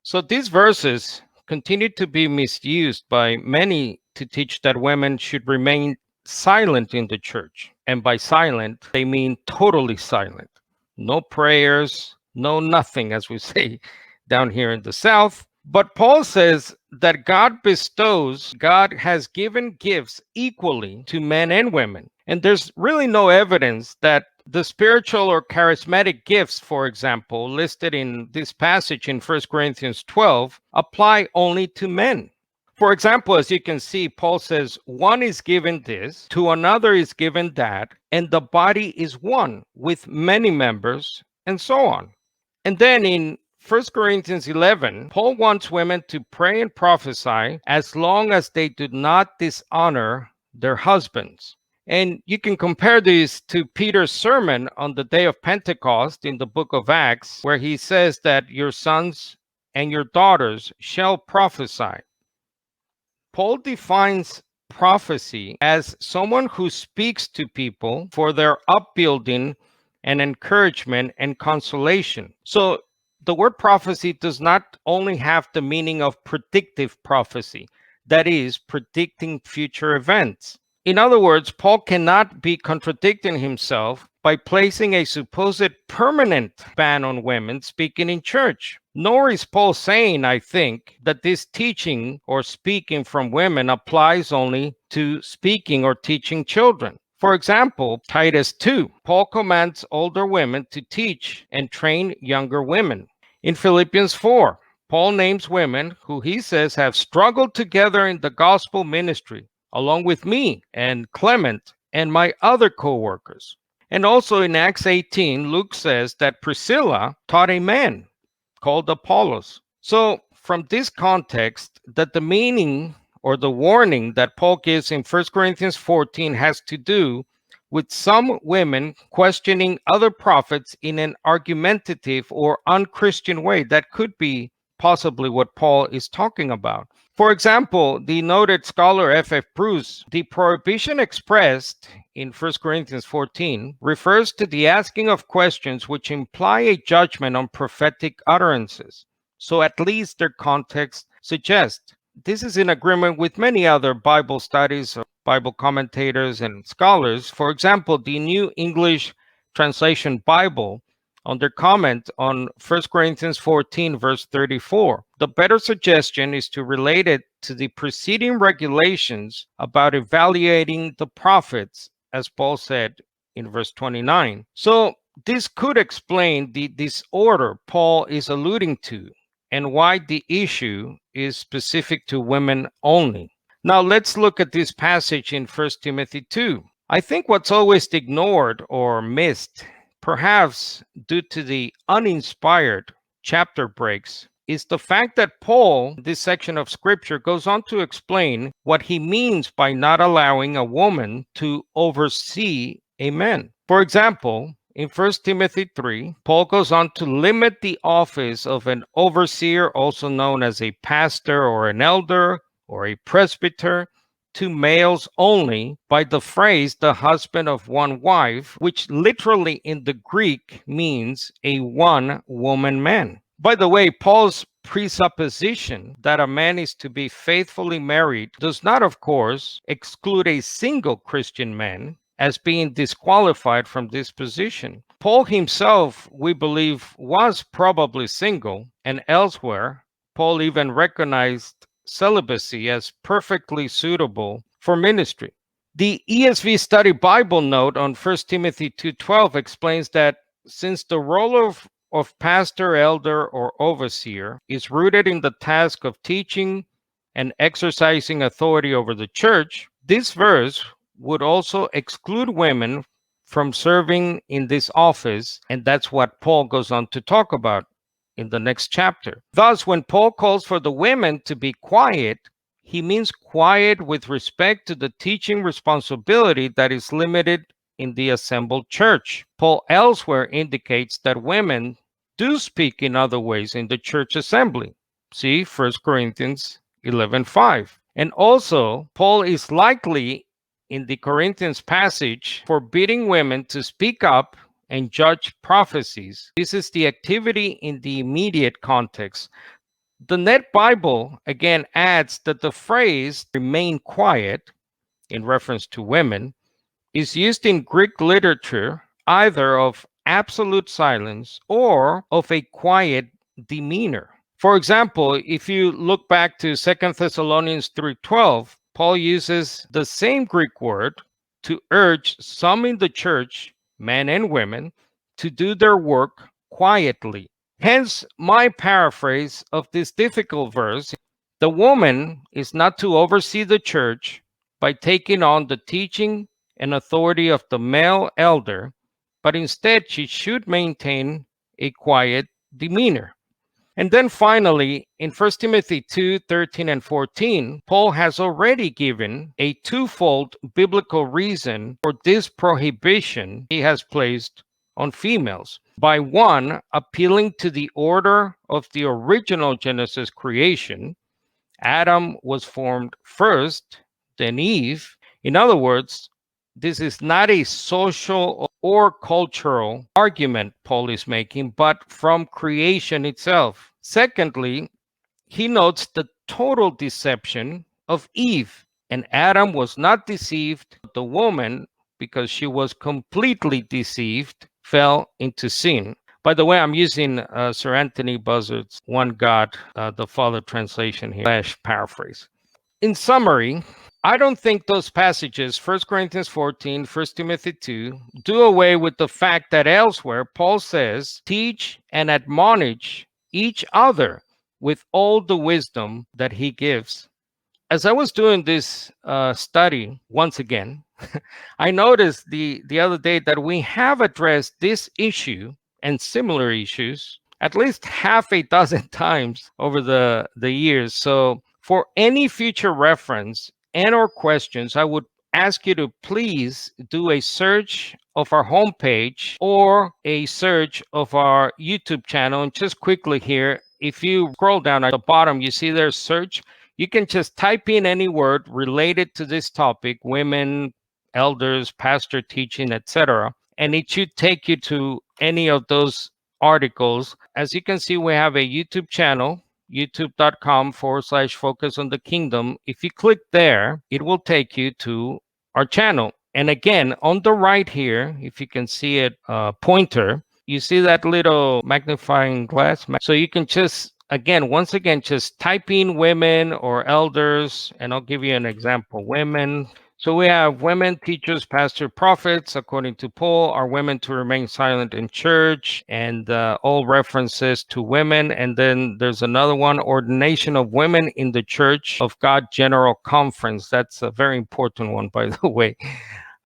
So these verses continue to be misused by many to teach that women should remain silent in the church. And by silent, they mean totally silent. No prayers, no nothing, as we say down here in the South. But Paul says that God has given gifts equally to men and women. And there's really no evidence that the spiritual or charismatic gifts, for example, listed in this passage in 1 Corinthians 12, apply only to men. For example, as you can see, Paul says, one is given this, to another is given that, and the body is one with many members, and so on. And then in 1 Corinthians 11, Paul wants women to pray and prophesy as long as they do not dishonor their husbands. And you can compare this to Peter's sermon on the day of Pentecost in the book of Acts, where he says that your sons and your daughters shall prophesy. Paul defines prophecy as someone who speaks to people for their upbuilding and encouragement and consolation. So the word prophecy does not only have the meaning of predictive prophecy, that is, predicting future events. In other words, Paul cannot be contradicting himself by placing a supposed permanent ban on women speaking in church. Nor is Paul saying, I think, that this teaching or speaking from women applies only to speaking or teaching children. For example, Titus 2, Paul commands older women to teach and train younger women. In Philippians 4, Paul names women who he says have struggled together in the gospel ministry, along with me and Clement and my other co-workers. And also in Acts 18, Luke says that Priscilla taught a man called Apollos. So from this context, that the meaning or the warning that Paul gives in 1 Corinthians 14 has to do with some women questioning other prophets in an argumentative or unchristian way. That could be possibly what Paul is talking about. For example, the noted scholar F.F. Bruce, the prohibition expressed in 1 Corinthians 14 refers to the asking of questions which imply a judgment on prophetic utterances. So at least their context suggests. This is in agreement with many other Bible studies, Bible commentators, and scholars. For example, the New English Translation Bible, on their comment on 1 Corinthians 14, verse 34. The better suggestion is to relate it to the preceding regulations about evaluating the prophets, as Paul said in verse 29. So this could explain the disorder Paul is alluding to and why the issue is specific to women only. Now let's look at this passage in 1 Timothy 2. I think what's always ignored or missed, perhaps due to the uninspired chapter breaks, is the fact that Paul, this section of scripture, goes on to explain what he means by not allowing a woman to oversee a man. For example, in 1 Timothy 3, Paul goes on to limit the office of an overseer, also known as a pastor or an elder or a presbyter, to males only by the phrase the husband of one wife, which literally in the Greek means a one-woman man. By the way, Paul's presupposition that a man is to be faithfully married does not, of course, exclude a single Christian man as being disqualified from this position. Paul himself, we believe, was probably single, and elsewhere, Paul even recognized celibacy as perfectly suitable for ministry. The ESV Study Bible note on 1 Timothy 2:12 explains that since the role of pastor, elder, or overseer is rooted in the task of teaching and exercising authority over the church, this verse would also exclude women from serving in this office, and that's what Paul goes on to talk about in the next chapter. Thus, when Paul calls for the women to be quiet, he means quiet with respect to the teaching responsibility that is limited in the assembled church. Paul elsewhere indicates that women do speak in other ways in the church assembly. See 1 Corinthians 11:5. And also, Paul is likely in the Corinthians passage forbidding women to speak up and judge prophecies. This is the activity in the immediate context. The Net Bible again adds that the phrase remain quiet in reference to women is used in Greek literature either of absolute silence or of a quiet demeanor. For example, if you look back to 2 Thessalonians 3:12, Paul uses the same Greek word to urge some in the church, men and women, to do their work quietly. Hence, my paraphrase of this difficult verse: the woman is not to oversee the church by taking on the teaching and authority of the male elder, but instead she should maintain a quiet demeanor. And then finally, in 1 Timothy 2:13 and 14, Paul has already given a twofold biblical reason for this prohibition he has placed on females. By one, appealing to the order of the original Genesis creation, Adam was formed first, then Eve. In other words, this is not a social or cultural argument Paul is making, but from creation itself. Secondly, he notes the total deception of Eve, and Adam was not deceived, but the woman, because she was completely deceived, fell into sin. By the way, I'm using Sir Anthony Buzzard's One God, the Father translation here, / paraphrase. In summary, I don't think those passages, 1 Corinthians 14, 1 Timothy 2, do away with the fact that elsewhere Paul says, teach and admonish each other with all the wisdom that he gives. As I was doing this study once again, I noticed the other day that we have addressed this issue and similar issues at least half a dozen times over the years. So for any future reference and or questions, I would ask you to please do a search of our homepage or a search of our YouTube channel. And just quickly here, if you scroll down at the bottom, you see there's search. You can just type in any word related to this topic: women, elders, pastor teaching, etc. And it should take you to any of those articles. As you can see, we have a YouTube channel, youtube.com/focus on the kingdom. If you click there, it will take you to our channel. And again, on the right here, if you can see it, pointer, you see that little magnifying glass. So you can just, again, once again, just type in women or elders, and I'll give you an example. Women. So we have women, teachers, pastors, prophets. According to Paul, are women to remain silent in church, and all references to women. And then there's another one: ordination of women in the Church of God General Conference. That's a very important one, by the way.